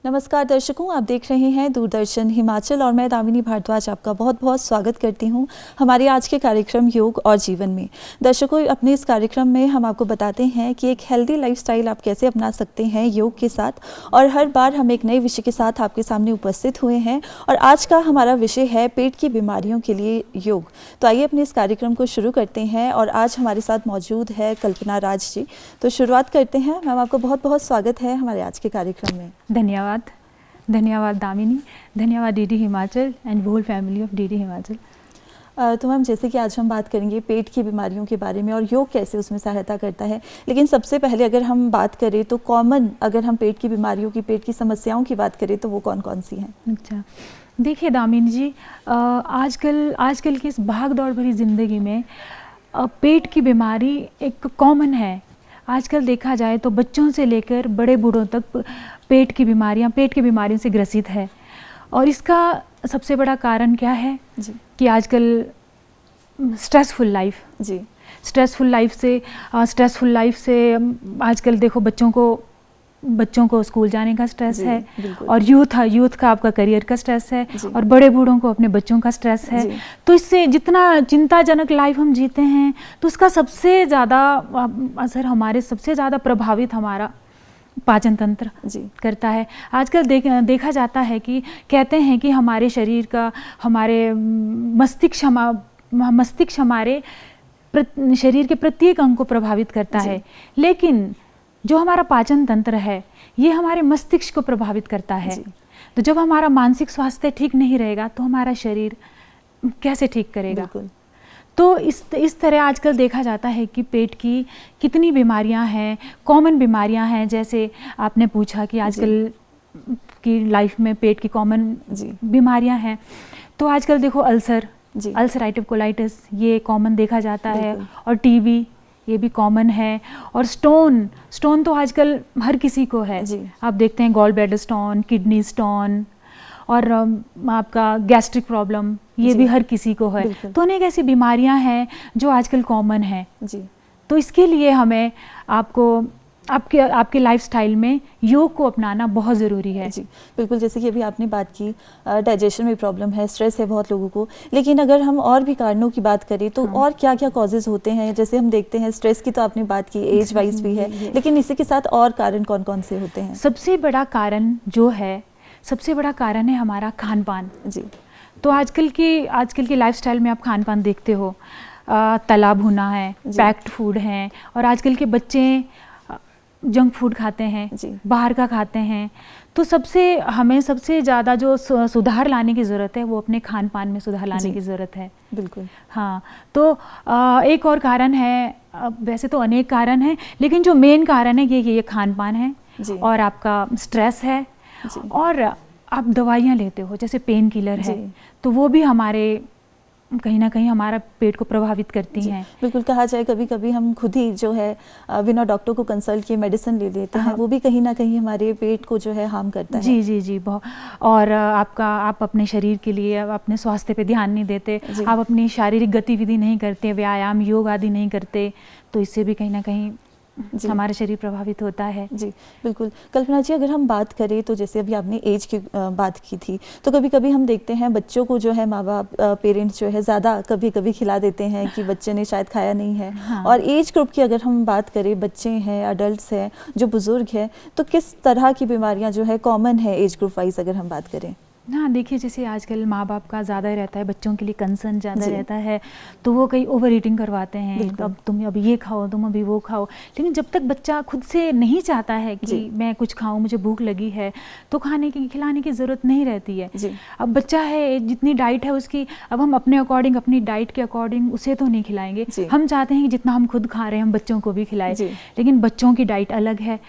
नमस्कार दर्शकों, आप देख रहे हैं दूरदर्शन हिमाचल और मैं दामिनी भारद्वाज आपका बहुत बहुत स्वागत करती हूं हमारे आज के कार्यक्रम योग और जीवन में। दर्शकों, अपने इस कार्यक्रम में हम आपको बताते हैं कि एक हेल्दी लाइफस्टाइल आप कैसे अपना सकते हैं योग के साथ, और हर बार हम एक नए विषय के साथ आपके सामने उपस्थित हुए हैं। और आज का हमारा विषय है पेट की बीमारियों के लिए योग। तो आइए अपने इस कार्यक्रम को शुरू करते हैं और आज हमारे साथ मौजूद है कल्पना राज जी। तो शुरुआत करते हैं। मैम, आपका बहुत बहुत स्वागत है हमारे आज के कार्यक्रम में। धन्यवाद दामिनी, धन्यवाद DD Himachal and whole family of DD Himachal. तो मैम, जैसे कि आज हम बात करेंगे पेट की बीमारियों के बारे में और योग कैसे उसमें सहायता करता है, लेकिन सबसे पहले अगर हम बात करें तो कॉमन अगर हम पेट की बीमारियों की, पेट की समस्याओं की बात करें तो वो कौन कौन सी हैं? अच्छा, देखिए दामिनी जी, आजकल की इस भाग दौड़ भरी ज़िंदगी में पेट की बीमारी एक कॉमन है। आजकल देखा जाए तो बच्चों से लेकर बड़े बूढ़ों तक पेट की बीमारियों से ग्रसित है। और इसका सबसे बड़ा कारण क्या है जी। कि आजकल स्ट्रेसफुल लाइफ से आजकल देखो बच्चों को स्कूल जाने का स्ट्रेस है, और यूथ का आपका करियर का स्ट्रेस है, और बड़े बूढ़ों को अपने बच्चों का स्ट्रेस है। तो इससे जितना चिंताजनक लाइफ हम जीते हैं तो उसका सबसे ज़्यादा असर सबसे ज़्यादा प्रभावित हमारा पाचन तंत्र करता है। आजकल देखा जाता है कि कहते हैं कि हमारे शरीर का मस्तिष्क हमारे शरीर के प्रत्येक अंग को प्रभावित करता है, लेकिन जो हमारा पाचन तंत्र है ये हमारे मस्तिष्क को प्रभावित करता है। तो जब हमारा मानसिक स्वास्थ्य ठीक नहीं रहेगा तो हमारा शरीर कैसे ठीक करेगा? तो इस तरह आजकल देखा जाता है कि पेट की कितनी बीमारियां हैं, कॉमन बीमारियां हैं। जैसे आपने पूछा कि आजकल की लाइफ में पेट की कॉमन बीमारियां हैं, तो आजकल देखो अल्सराइटिव कोलाइटिस ये कॉमन देखा जाता है, और टीबी ये भी कॉमन है, और स्टोन तो आजकल हर किसी को है। आप देखते हैं gall bladder stone, kidney stone, और आपका गैस्ट्रिक प्रॉब्लम ये भी हर किसी को है। तो अनेक ऐसी बीमारियां हैं जो आजकल कॉमन है। तो इसके लिए हमें आपके लाइफस्टाइल में योग को अपनाना बहुत ज़रूरी है। जी बिल्कुल, जैसे कि अभी आपने बात की डाइजेशन में प्रॉब्लम है, स्ट्रेस है बहुत लोगों को, लेकिन अगर हम और भी कारणों की बात करें तो और क्या क्या कॉजेज़ होते हैं? जैसे हम देखते हैं स्ट्रेस की तो आपने बात की, एज वाइज भी है, लेकिन इसी के साथ और कारण कौन कौन से होते हैं? सबसे बड़ा कारण है हमारा खान पान। तो आजकल की लाइफस्टाइल में आप खान पान देखते हो, तला भुना है, पैक्ड फूड है, और आजकल के बच्चे जंक फूड खाते हैं, बाहर का खाते हैं। तो हमें सबसे ज़्यादा जो सुधार लाने की ज़रूरत है वो अपने खान पान में सुधार लाने की ज़रूरत है। बिल्कुल, हाँ। तो एक और कारण है, वैसे तो अनेक कारण हैं, लेकिन जो मेन कारण है ये खान पान है, और आपका स्ट्रेस है, और आप दवाइयाँ लेते हो जैसे पेन किलर है, तो वो भी कहीं ना कहीं हमारा पेट को प्रभावित करती हैं। बिल्कुल, कहा जाए कभी कभी हम खुद ही जो है बिना डॉक्टर को कंसल्ट किए मेडिसिन ले लेते हैं, वो भी कहीं ना कहीं हमारे पेट को जो है हार्म करता है। जी बहुत। और आप अपने शरीर के लिए अपने स्वास्थ्य पे ध्यान नहीं देते, आप अपनी शारीरिक गतिविधि नहीं करते, व्यायाम योग आदि नहीं करते, तो इससे भी कहीं ना कहीं हमारा शरीर प्रभावित होता है। जी बिल्कुल। कल्पना जी, अगर हम बात करें तो जैसे अभी आपने एज की बात की थी, तो कभी कभी हम देखते हैं बच्चों को जो है माँ बाप पेरेंट्स जो है ज़्यादा कभी कभी खिला देते हैं कि बच्चे ने शायद खाया नहीं है। और एज ग्रुप की अगर हम बात करें, बच्चे हैं, अडल्ट हैं, जो बुज़ुर्ग हैं, तो किस तरह की बीमारियाँ जो है कॉमन है एज ग्रुप वाइज अगर हम बात करें? हाँ, देखिए, जैसे आजकल माँ बाप का ज़्यादा रहता है, बच्चों के लिए कंसर्न ज़्यादा रहता है, तो वो कई ओवर ईटिंग करवाते हैं। अब तुम अभी ये खाओ, तुम अभी वो खाओ, लेकिन जब तक बच्चा खुद से नहीं चाहता है कि मैं कुछ खाऊं, मुझे भूख लगी है, तो खिलाने की ज़रूरत नहीं रहती है। अब बच्चा है, जितनी डाइट है उसकी, अब हम अपने अकॉर्डिंग, अपनी डाइट के अकॉर्डिंग उसे तो नहीं खिलाएंगे। हम चाहते हैं कि जितना हम खुद खा रहे हैं हम बच्चों को भी खिलाएं, लेकिन बच्चों की डाइट अलग है,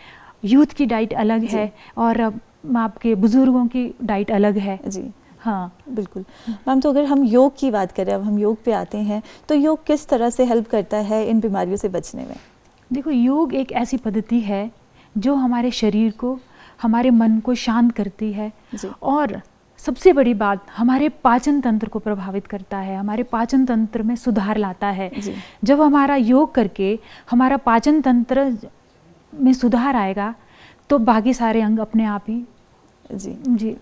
यूथ की डाइट अलग है, और आपके बुजुर्गों की डाइट अलग है। हाँ बिल्कुल मैम। तो अगर हम योग की बात करें, अब हम योग पे आते हैं, तो योग किस तरह से हेल्प करता है इन बीमारियों से बचने में? देखो, योग एक ऐसी पद्धति है जो हमारे शरीर को, हमारे मन को शांत करती है, और सबसे बड़ी बात हमारे पाचन तंत्र को प्रभावित करता है, हमारे पाचन तंत्र में सुधार लाता है। जब हमारा योग करके हमारा पाचन तंत्र में सुधार आएगा तो बाकी सारे अंग अपने आप ही जी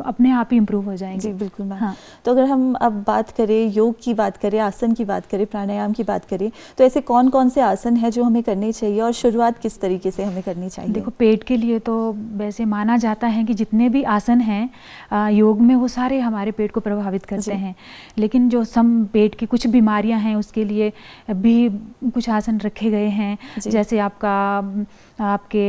अपने आप ही इम्प्रूव हो जाएंगे। जी बिल्कुल मैम। हाँ। तो अगर हम अब बात करें योग की, बात करें आसन की, बात करें प्राणायाम की, बात करें, तो ऐसे कौन कौन से आसन हैं जो हमें करने चाहिए और शुरुआत किस तरीके से हमें करनी चाहिए? देखो, पेट के लिए तो वैसे माना जाता है कि जितने भी आसन हैं योग में वो सारे हमारे पेट को प्रभावित करते हैं, लेकिन जो पेट की कुछ बीमारियां हैं उसके लिए भी कुछ आसन रखे गए हैं। जैसे आपके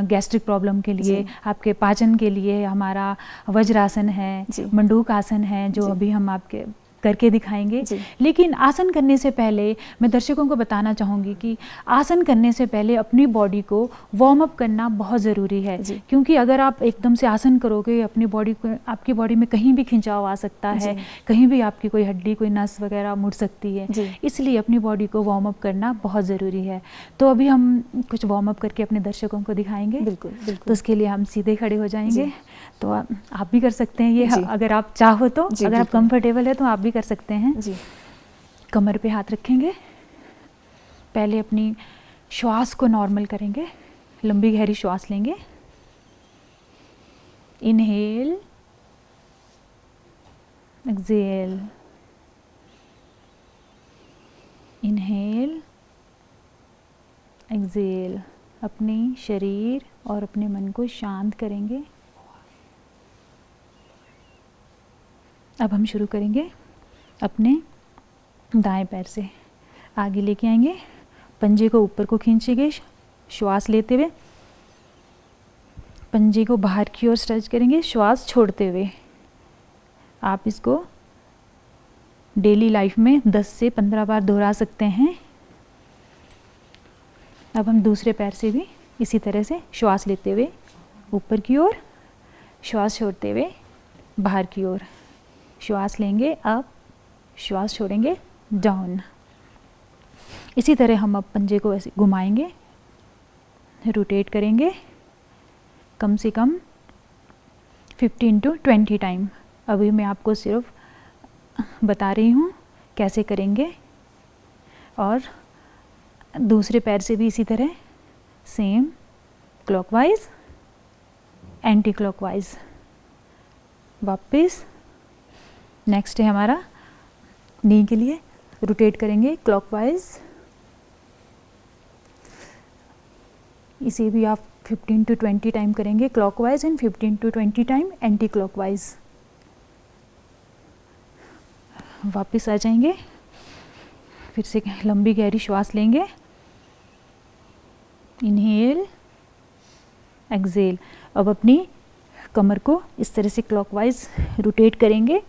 गैस्ट्रिक प्रॉब्लम के लिए, आपके पाचन के लिए हमारा वज्रासन है, मंडूक आसन है, जो अभी हम आपके करके दिखाएंगे। लेकिन आसन करने से पहले मैं दर्शकों को बताना चाहूँगी कि आसन करने से पहले अपनी बॉडी को वार्म अप करना बहुत ज़रूरी है, क्योंकि अगर आप एकदम से आसन करोगे अपनी बॉडी को, आपकी बॉडी में कहीं भी खिंचाव आ सकता है, कहीं भी आपकी कोई हड्डी, कोई नस वगैरह मुड़ सकती है, इसलिए अपनी बॉडी को वार्म अप करना बहुत ज़रूरी है। तो अभी हम कुछ वार्म अप करके अपने दर्शकों को दिखाएंगे। बिल्कुल, बिल्कुल। तो उसके लिए हम सीधे खड़े हो जाएंगे। तो आप भी कर सकते हैं ये, अगर आप चाहो तो, अगर आप कंफर्टेबल है तो आप भी कर सकते हैं। जी। कमर पे हाथ रखेंगे, पहले अपनी श्वास को नॉर्मल करेंगे, लंबी गहरी श्वास लेंगे। Inhale, exhale, inhale, exhale. अपने शरीर और अपने मन को शांत करेंगे। अब हम शुरू करेंगे अपने दाएं पैर से, आगे लेके आएंगे, पंजे को ऊपर को खींचेंगे श्वास लेते हुए, पंजे को बाहर की ओर स्ट्रेच करेंगे श्वास छोड़ते हुए। आप इसको डेली लाइफ में 10 से 15 बार दोहरा सकते हैं। अब हम दूसरे पैर से भी इसी तरह से श्वास लेते हुए ऊपर की ओर, श्वास छोड़ते हुए बाहर की ओर। श्वास लेंगे अप, श्वास छोड़ेंगे डाउन। इसी तरह हम अब पंजे को ऐसे घुमाएंगे, रोटेट करेंगे कम से कम 15 to 20 टाइम। अभी मैं आपको सिर्फ बता रही हूँ कैसे करेंगे। और दूसरे पैर से भी इसी तरह सेम, क्लॉकवाइज, एंटी क्लॉकवाइज। वापस नेक्स्ट है हमारा नी के लिए, रोटेट करेंगे क्लॉकवाइज। इसे भी आप 15 to 20 टाइम करेंगे clockwise and 15 to 20 time anti clockwise. वापस आ जाएंगे, फिर से लंबी गहरी श्वास लेंगे, इनहेल, एक्सहेल। अब अपनी कमर को इस तरह से क्लॉकवाइज रोटेट करेंगे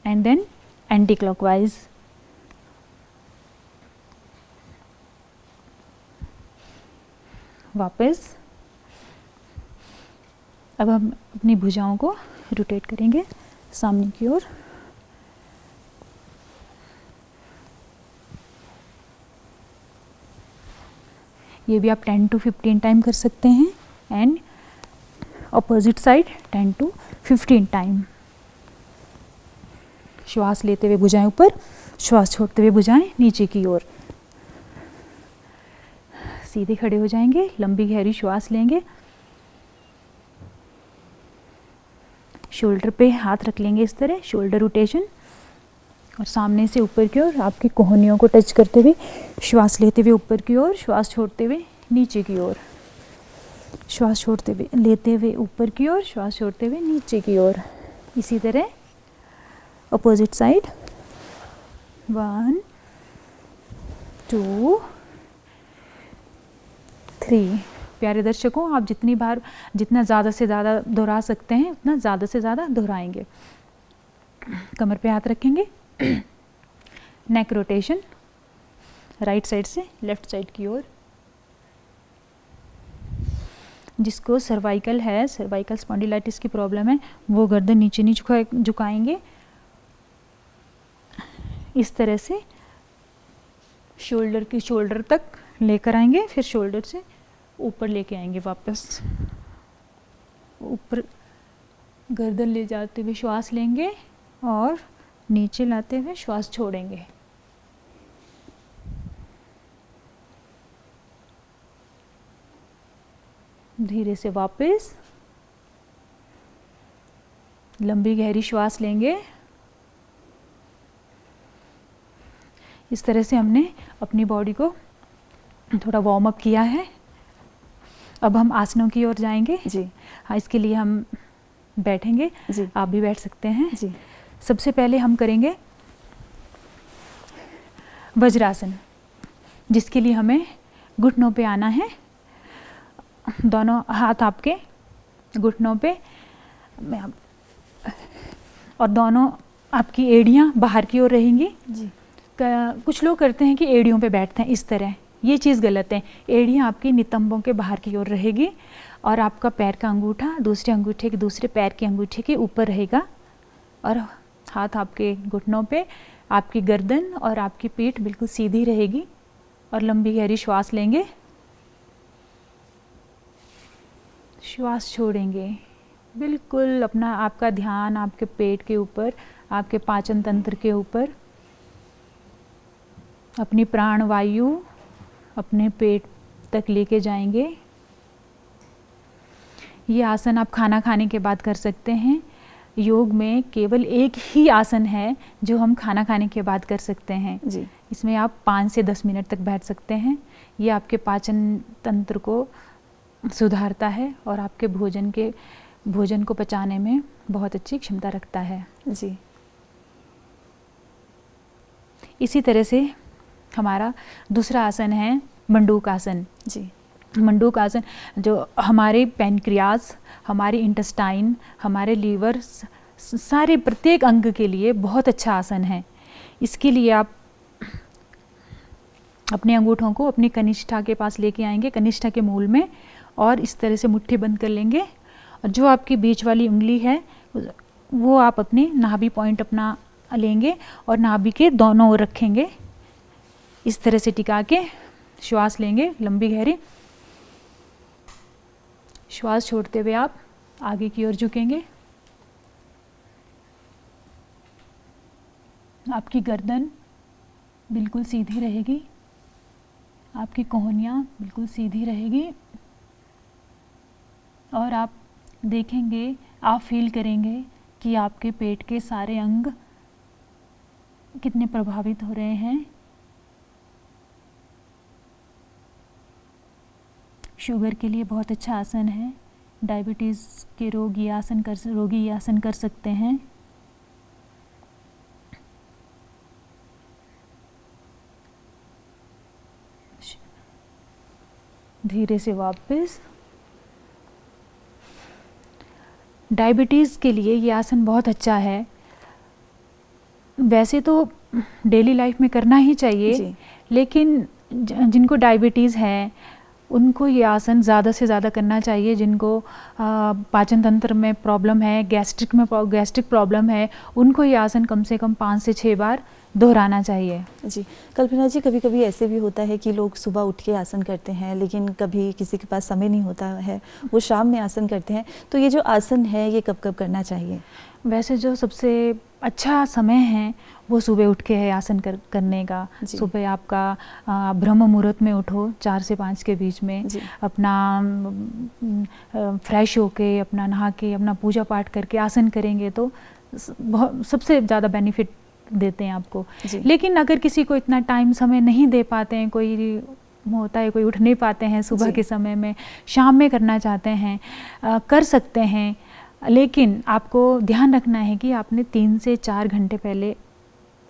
एंड देन एंटी क्लॉकवाइज। वापस अब हम अपनी भुजाओं को रोटेट करेंगे सामने की ओर। ये भी आप 10 to 15 टाइम कर सकते हैं and opposite side 10 to 15 time. श्वास लेते हुए भुजाएं ऊपर, श्वास छोड़ते हुए भुजाएं नीचे की ओर। सीधे खड़े हो जाएंगे, लंबी गहरी श्वास लेंगे, शोल्डर पे हाथ रख लेंगे इस तरह, शोल्डर रोटेशन, और सामने से ऊपर की ओर आपकी कोहनियों को टच करते हुए श्वास लेते हुए ऊपर की ओर, श्वास छोड़ते हुए नीचे की ओर, श्वास छोड़ते हुए लेते हुए ऊपर की ओर, श्वास छोड़ते हुए नीचे की ओर। इसी तरह अपोजिट साइड। 1 2 3। प्यारे दर्शकों, आप जितनी बार, जितना ज़्यादा से ज़्यादा दोहरा सकते हैं उतना ज़्यादा से ज़्यादा दोहराएंगे। कमर पे हाथ रखेंगे, नेक रोटेशन राइट साइड से लेफ्ट साइड की ओर। जिसको सर्वाइकल है, सर्वाइकल स्पॉन्डिलाइटिस की प्रॉब्लम है, वो गर्दन नीचे नहीं झुकाएंगे, इस तरह से शोल्डर की शोल्डर तक लेकर आएंगे, फिर शोल्डर से ऊपर लेके आएंगे, वापस ऊपर गर्दन ले जाते हुए श्वास लेंगे और नीचे लाते हुए श्वास छोड़ेंगे। धीरे से वापस लंबी गहरी श्वास लेंगे। इस तरह से हमने अपनी बॉडी को थोड़ा वार्म अप किया है। अब हम आसनों की ओर जाएंगे जी। हाँ, इसके लिए हम बैठेंगे जी। आप भी बैठ सकते हैं जी। सबसे पहले हम करेंगे वज्रासन, जिसके लिए हमें घुटनों पे आना है। दोनों हाथ आपके घुटनों पे और दोनों आपकी एड़ियाँ बाहर की ओर रहेंगी जी। कुछ लोग करते हैं कि एड़ियों पे बैठते हैं इस तरह, ये चीज़ गलत है। एड़ियाँ आपकी नितंबों के बाहर की ओर रहेगी और आपका पैर का अंगूठा दूसरे अंगूठे के दूसरे पैर के अंगूठे के ऊपर रहेगा और हाथ आपके घुटनों पे, आपकी गर्दन और आपकी पीठ बिल्कुल सीधी रहेगी। और लंबी गहरी श्वास लेंगे, श्वास छोड़ेंगे। बिल्कुल अपना आपका ध्यान आपके पेट के ऊपर, आपके पाचन तंत्र के ऊपर, अपनी प्राण वायु अपने पेट तक लेके जाएंगे। ये आसन आप खाना खाने के बाद कर सकते हैं। योग में केवल एक ही आसन है जो हम खाना खाने के बाद कर सकते हैं जी। इसमें आप 5 से 10 मिनट तक बैठ सकते हैं। ये आपके पाचन तंत्र को सुधारता है और आपके भोजन को पचाने में बहुत अच्छी क्षमता रखता है जी। इसी तरह से हमारा दूसरा आसन है मंडूक आसन जी। मंडूक आसन जो हमारे पैनक्रियास, हमारे इंटेस्टाइन, हमारे लीवर, सारे प्रत्येक अंग के लिए बहुत अच्छा आसन है। इसके लिए आप अपने अंगूठों को अपनी कनिष्ठा के पास लेके आएंगे, कनिष्ठा के मूल में, और इस तरह से मुट्ठी बंद कर लेंगे। और जो आपकी बीच वाली उंगली है वो आप अपने नाभि पॉइंट अपना लेंगे और नाभि के दोनों ओर रखेंगे। इस तरह से टिका के श्वास लेंगे लंबी गहरी। श्वास छोड़ते हुए आप आगे की ओर झुकेंगे। आपकी गर्दन बिल्कुल सीधी रहेगी, आपकी कोहनियाँ बिल्कुल सीधी रहेगी और आप देखेंगे, आप फील करेंगे कि आपके पेट के सारे अंग कितने प्रभावित हो रहे हैं। शुगर के लिए बहुत अच्छा आसन है। डायबिटीज़ के रोगी ये आसन कर सकते हैं। धीरे से वापस। डायबिटीज़ के लिए ये आसन बहुत अच्छा है। वैसे तो डेली लाइफ में करना ही चाहिए, लेकिन जिनको डायबिटीज़ है उनको ये आसन ज़्यादा से ज़्यादा करना चाहिए। जिनको पाचन तंत्र में प्रॉब्लम है, गैस्ट्रिक प्रॉब्लम है, उनको ये आसन कम से कम 5 से 6 बार दोहराना चाहिए। जी। कल्पना जी, कभी कभी ऐसे भी होता है कि लोग सुबह उठ के आसन करते हैं, लेकिन कभी किसी के पास समय नहीं होता है, वो शाम में आसन करते हैं, तो ये जो आसन है ये कब कब करना चाहिए? वैसे जो सबसे अच्छा समय है वो सुबह उठ के है आसन करने का। सुबह आपका ब्रह्म मुहूर्त में उठो 4 से 5 के बीच में, अपना फ्रेश होके, अपना नहा के, अपना पूजा पाठ करके आसन करेंगे तो सबसे ज़्यादा बेनिफिट देते हैं आपको। लेकिन अगर किसी को इतना टाइम समय नहीं दे पाते हैं, कोई होता है कोई उठ नहीं पाते हैं सुबह के समय में, शाम में करना चाहते हैं, कर सकते हैं, लेकिन आपको ध्यान रखना है कि आपने 3 से 4 घंटे पहले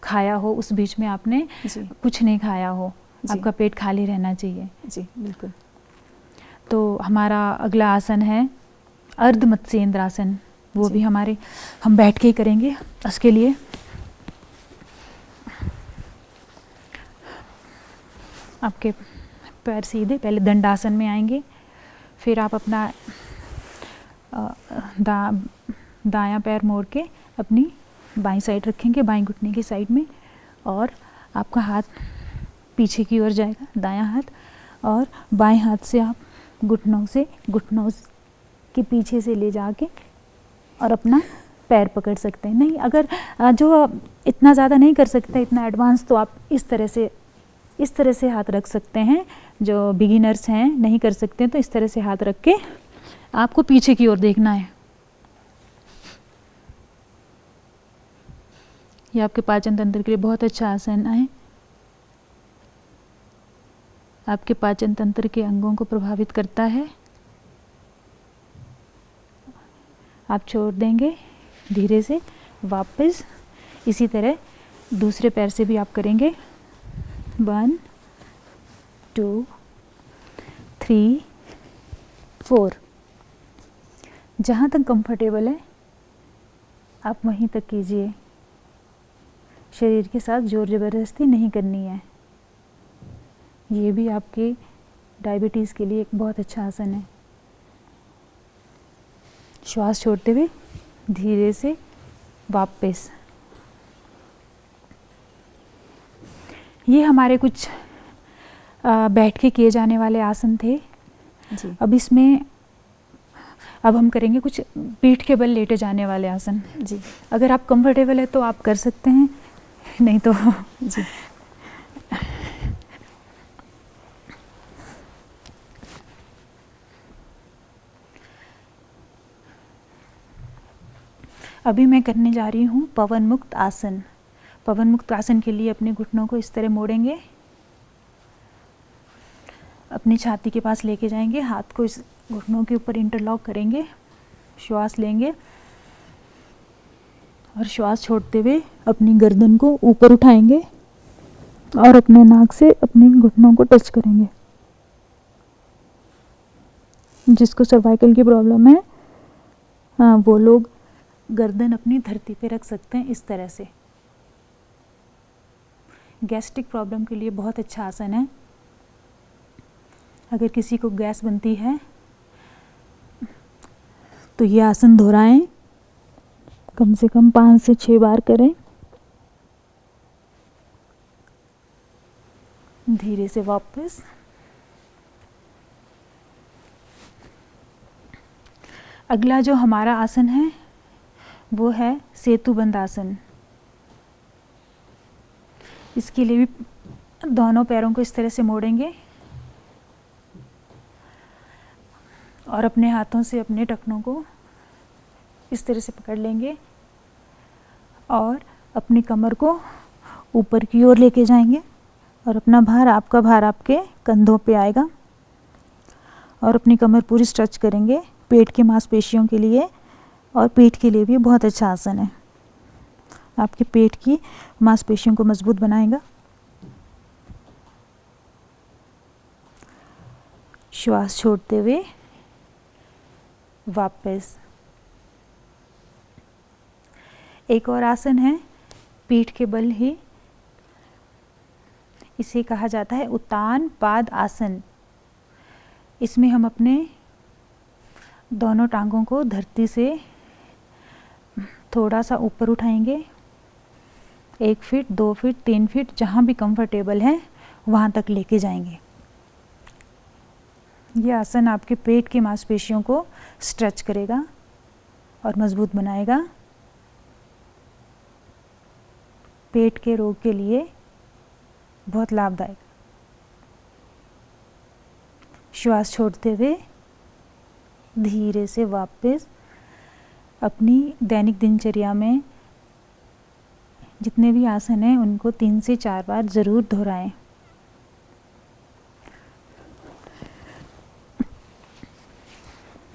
खाया हो, उस बीच में आपने कुछ नहीं खाया हो, आपका पेट खाली रहना चाहिए। जी बिल्कुल। तो हमारा अगला आसन है अर्ध मत्स्येंद्र आसन। वो भी हम बैठ के ही करेंगे। उसके लिए आपके पैर सीधे, पहले दंडासन में आएंगे, फिर आप अपना दायां पैर मोड़ के अपनी बाईं साइड रखेंगे, बाईं घुटने की साइड में, और आपका हाथ पीछे की ओर जाएगा, दायां हाथ, और बाएं हाथ से आप घुटनों के पीछे से ले जाके और अपना पैर पकड़ सकते हैं। नहीं, अगर जो इतना ज़्यादा नहीं कर सकते, इतना एडवांस, तो आप इस तरह से हाथ रख सकते हैं। जो बिगिनर्स हैं, नहीं कर सकते तो इस तरह से हाथ रख के आपको पीछे की ओर देखना है। ये आपके पाचन तंत्र के लिए बहुत अच्छा आसन है। आपके पाचन तंत्र के अंगों को प्रभावित करता है। आप छोड़ देंगे धीरे से वापस। इसी तरह दूसरे पैर से भी आप करेंगे। 1 2 3 4। जहाँ तक कंफर्टेबल है आप वहीं तक कीजिए। शरीर के साथ जोर ज़बरदस्ती नहीं करनी है। ये भी आपके डायबिटीज़ के लिए एक बहुत अच्छा आसन है। श्वास छोड़ते हुए धीरे से वापस। ये हमारे कुछ बैठ के किए जाने वाले आसन थे जी। अब हम करेंगे कुछ पीठ के बल लेटे जाने वाले आसन जी। अगर आप कंफर्टेबल है तो आप कर सकते हैं, नहीं तो जी। अभी मैं करने जा रही हूँ पवन मुक्त आसन। पवन मुक्त आसन के लिए अपने घुटनों को इस तरह मोड़ेंगे, अपनी छाती के पास लेके जाएंगे, हाथ को इस घुटनों के ऊपर इंटरलॉक करेंगे, श्वास लेंगे और श्वास छोड़ते हुए अपनी गर्दन को ऊपर उठाएंगे और अपने नाक से अपने घुटनों को टच करेंगे। जिसको सर्वाइकल की प्रॉब्लम है वो लोग गर्दन अपनी धरती पे रख सकते हैं इस तरह से। गैस्ट्रिक प्रॉब्लम के लिए बहुत अच्छा आसन है। अगर किसी को गैस बनती है तो ये आसन दोहराएं, कम से कम 5 से 6 बार करें। धीरे से वापस। अगला जो हमारा आसन है वो है सेतुबंध आसन। इसके लिए भी दोनों पैरों को इस तरह से मोड़ेंगे और अपने हाथों से अपने टखनों को इस तरह से पकड़ लेंगे और अपनी कमर को ऊपर की ओर लेके जाएंगे और अपना भार, आपका भार आपके कंधों पे आएगा और अपनी कमर पूरी स्ट्रेच करेंगे पेट की मांसपेशियों के लिए। और पीठ के लिए भी बहुत अच्छा आसन है, आपके पेट की मांसपेशियों को मजबूत बनाएगा। श्वास छोड़ते हुए वापस। एक और आसन है पीठ के बल ही, इसे कहा जाता है उत्तान पाद आसन। इसमें हम अपने दोनों टांगों को धरती से थोड़ा सा ऊपर उठाएंगे, 1 फीट 2 फीट 3 फीट जहाँ भी कंफर्टेबल है वहाँ तक लेके जाएंगे। यह आसन आपके पेट की मांसपेशियों को स्ट्रेच करेगा और मजबूत बनाएगा। पेट के रोग के लिए बहुत लाभदायक। श्वास छोड़ते हुए धीरे से वापस। अपनी दैनिक दिनचर्या में जितने भी आसन हैं उनको 3 से 4 बार ज़रूर दोहराएं।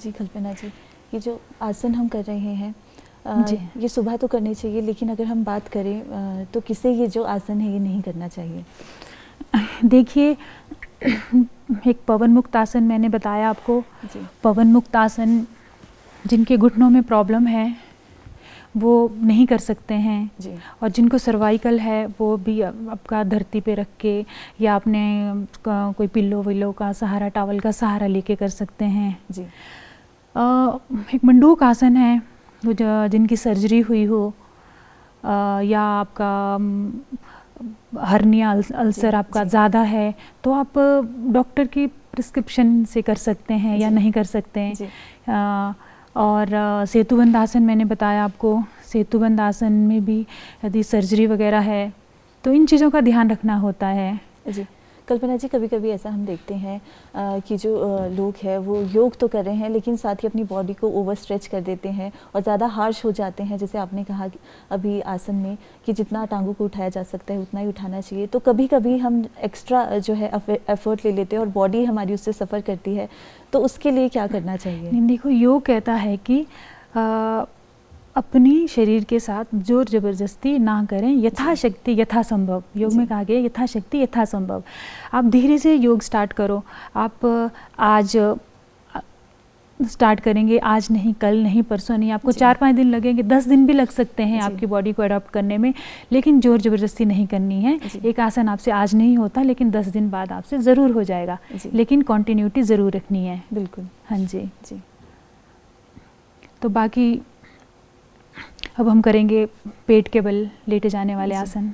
जी कल्पना जी, ये जो आसन हम कर रहे हैं जी, ये सुबह तो करनी चाहिए, लेकिन अगर हम बात करें तो किसे ये जो आसन है ये नहीं करना चाहिए? देखिए एक पवन मुक्त आसन मैंने बताया आपको। जी। पवन मुक्त आसन जिनके घुटनों में प्रॉब्लम है वो नहीं कर सकते हैं जी। और जिनको सर्वाइकल है वो भी आपका धरती पे रख के या अपने कोई पिल्लो विल्लो का सहारा, टॉवल का सहारा लेके कर सकते हैं। जी। एक मंडूक आसन है वो जिनकी सर्जरी हुई हो या आपका हर्निया अल्सर आपका ज़्यादा है तो आप डॉक्टर की प्रिस्क्रिप्शन से कर सकते हैं या नहीं कर सकते हैं। और सेतुबंध आसन मैंने बताया आपको। सेतुबंध आसन में भी यदि सर्जरी वगैरह है तो इन चीज़ों का ध्यान रखना होता है। जी। कल्पना जी, कभी कभी ऐसा हम देखते हैं कि जो लोग हैं वो योग तो कर रहे हैं लेकिन साथ ही अपनी बॉडी को ओवर स्ट्रेच कर देते हैं और ज़्यादा हार्श हो जाते हैं, जैसे आपने कहा अभी आसन में कि जितना टांगों को उठाया जा सकता है उतना ही उठाना चाहिए। तो कभी कभी हम एक्स्ट्रा जो है एफर्ट ले लेते हैं और बॉडी हमारी उससे सफ़र करती है, तो उसके लिए क्या करना चाहिए? देखो, योग कहता है कि अपनी शरीर के साथ जोर जबरदस्ती ना करें, यथाशक्ति यथासंभव। योग में कहा गया यथाशक्ति यथासंभव। आप धीरे से योग स्टार्ट करो। आप आज स्टार्ट करेंगे, आज नहीं, कल नहीं, परसों नहीं, आपको 4-5 दिन लगेंगे, 10 दिन भी लग सकते हैं आपकी बॉडी को अडॉप्ट करने में, लेकिन जोर जबरदस्ती नहीं करनी है। एक आसन आपसे आज नहीं होता लेकिन 10 दिन बाद आपसे ज़रूर हो जाएगा, लेकिन कंटिन्यूटी ज़रूर रखनी है। बिल्कुल। हाँ जी। तो बाकी अब हम करेंगे पेट के बल लेटे जाने वाले आसन।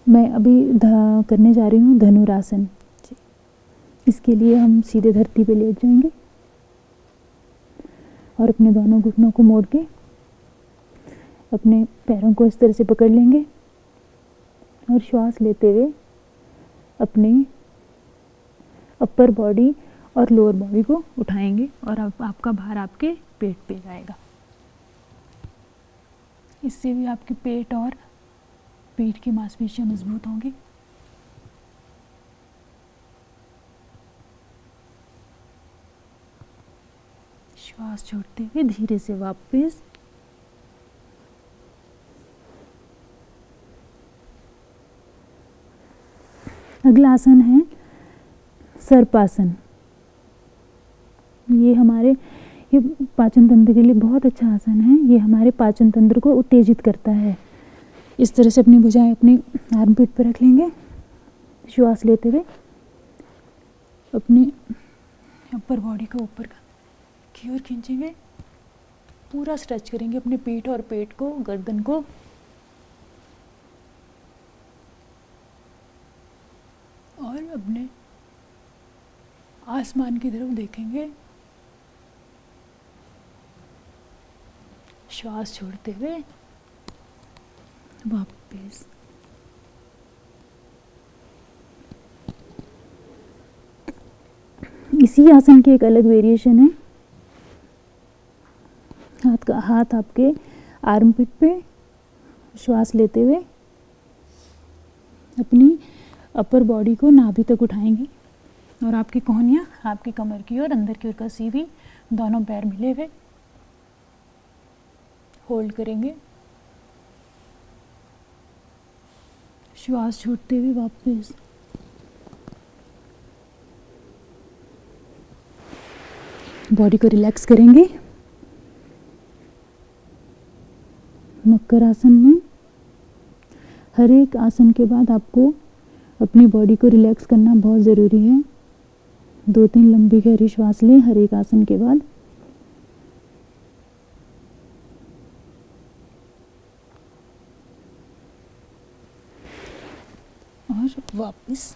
मैं अभी करने जा रही हूँ धनुरासन। इसके लिए हम सीधे धरती पे लेट जाएंगे और अपने दोनों घुटनों को मोड़ के अपने पैरों को इस तरह से पकड़ लेंगे और श्वास लेते हुए अपनी अपर बॉडी और लोअर बॉडी को उठाएंगे और अब आपका भार आपके पेट पे जाएगा। इससे भी आपके पेट और पीठ की मांसपेशियां मजबूत होंगी। श्वास छोड़ते हुए धीरे से वापस अगला आसन है सर्पासन। ये पाचन तंत्र के लिए बहुत अच्छा आसन है। ये हमारे पाचन तंत्र को उत्तेजित करता है। इस तरह से अपनी भुजाएं अपनी आर्मपिट पर रख लेंगे। श्वास लेते हुए अपनी अपर बॉडी को ऊपर की ओर खींचेंगे, पूरा स्ट्रेच करेंगे अपने पीठ और पेट को, गर्दन को। और अपने आसमान की तरफ देखेंगे, श्वास छोड़ते हुए वापस। इसी आसन की एक अलग वेरिएशन है। हाथ आपके आर्मपिट पे, श्वास लेते हुए अपनी अपर बॉडी को नाभि तक उठाएंगे और आपकी कोहनियाँ आपकी कमर की ओर अंदर की ओर कसी हुई, दोनों पैर मिले हुए होल्ड करेंगे। श्वास छोड़ते हुए वापस। बॉडी को रिलैक्स करेंगे। मकर आसन में हर एक आसन के बाद आपको अपनी बॉडी को रिलैक्स करना बहुत ज़रूरी है। 2-3 लंबी गहरी श्वास लें हर एक आसन के बाद। और वापस।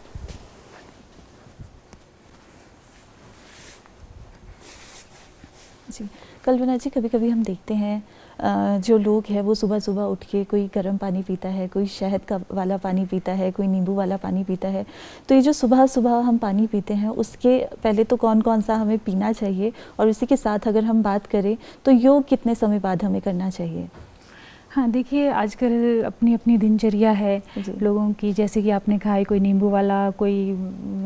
जी, कल्पना जी, कभी कभी हम देखते हैं जो लोग हैं वो सुबह सुबह उठ के कोई गर्म पानी पीता है, कोई शहद का वाला पानी पीता है, कोई नींबू वाला पानी पीता है। तो ये जो सुबह सुबह हम पानी पीते हैं उसके पहले तो कौन कौन सा हमें पीना चाहिए, और उसी के साथ अगर हम बात करें तो योग कितने समय बाद हमें करना चाहिए? हाँ, देखिए, आजकल अपनी अपनी दिनचर्या है लोगों की। जैसे कि आपने कहा है कोई नींबू वाला, कोई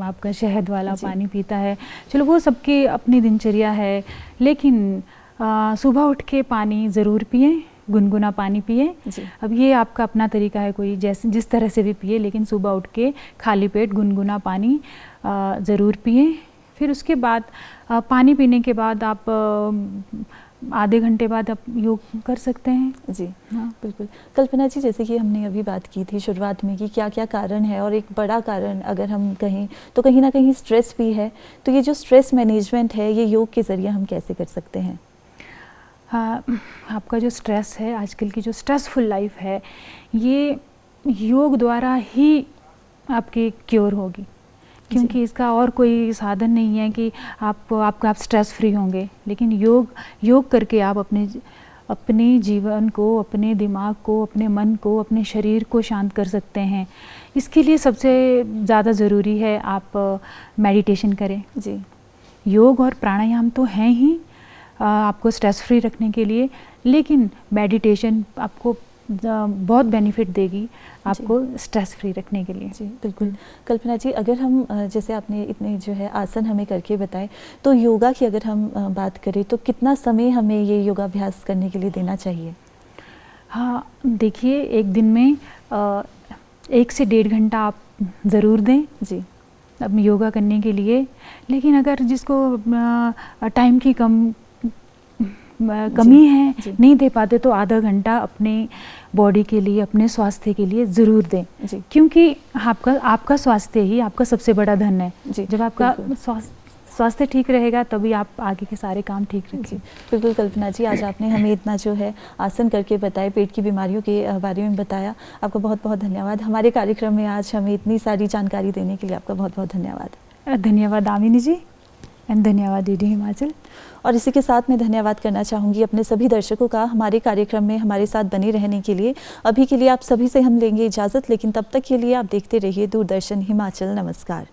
आपका शहद वाला पानी पीता है। चलो, वो सबकी अपनी दिनचर्या है, लेकिन सुबह उठ के पानी ज़रूर पिएं, गुनगुना पानी पिए। अब ये आपका अपना तरीका है, कोई जिस तरह से भी पिए, लेकिन सुबह उठ के खाली पेट गुनगुना पानी ज़रूर पिए। फिर उसके बाद पानी पीने के बाद आप आधे घंटे बाद आप योग कर सकते हैं। जी हाँ, बिल्कुल। कल्पना जी, जैसे कि हमने अभी बात की थी शुरुआत में कि क्या क्या कारण है, और एक बड़ा कारण अगर हम कहें तो कहीं ना कहीं स्ट्रेस भी है। तो ये जो स्ट्रेस मैनेजमेंट है, ये योग के ज़रिए हम कैसे कर सकते हैं? हाँ, आपका जो स्ट्रेस है, आजकल की जो स्ट्रेसफुल लाइफ है, ये योग द्वारा ही आपकी क्योर होगी। क्योंकि इसका और कोई साधन नहीं है कि आप स्ट्रेस फ्री होंगे। लेकिन योग करके आप अपने जीवन को, अपने दिमाग को, अपने मन को, अपने शरीर को शांत कर सकते हैं। इसके लिए सबसे ज़्यादा ज़रूरी है आप मेडिटेशन करें। जी, योग और प्राणायाम तो हैं ही आपको स्ट्रेस फ्री रखने के लिए, लेकिन मेडिटेशन आपको बहुत बेनिफिट देगी आपको स्ट्रेस फ्री रखने के लिए। जी बिल्कुल। कल्पना जी, अगर हम जैसे आपने इतने जो है आसन हमें करके बताए, तो योगा की अगर हम बात करें तो कितना समय हमें ये योगाभ्यास करने के लिए देना चाहिए? हाँ, देखिए, एक दिन में 1 से 1.5 घंटा आप ज़रूर दें जी, अब योगा करने के लिए। लेकिन अगर जिसको टाइम की कमी है, नहीं दे पाते, तो आधा घंटा अपने बॉडी के लिए, अपने स्वास्थ्य के लिए ज़रूर दें जी, क्योंकि आपका स्वास्थ्य ही आपका सबसे बड़ा धन है। जी, जब आपका स्वास्थ्य ठीक रहेगा तभी आप आगे के सारे काम ठीक रखें। बिल्कुल कल्पना जी, आज आपने हमें इतना जो है आसन करके बताए, पेट की बीमारियों के बारे में बताया, आपका बहुत बहुत धन्यवाद। हमारे कार्यक्रम में आज हमें इतनी सारी जानकारी देने के लिए आपका बहुत बहुत धन्यवाद। धन्यवाद दामिनी जी, एंड धन्यवाद डीडी हिमाचल। और इसी के साथ मैं धन्यवाद करना चाहूँगी अपने सभी दर्शकों का हमारे कार्यक्रम में हमारे साथ बने रहने के लिए। अभी के लिए आप सभी से हम लेंगे इजाज़त, लेकिन तब तक के लिए आप देखते रहिए दूरदर्शन हिमाचल। नमस्कार।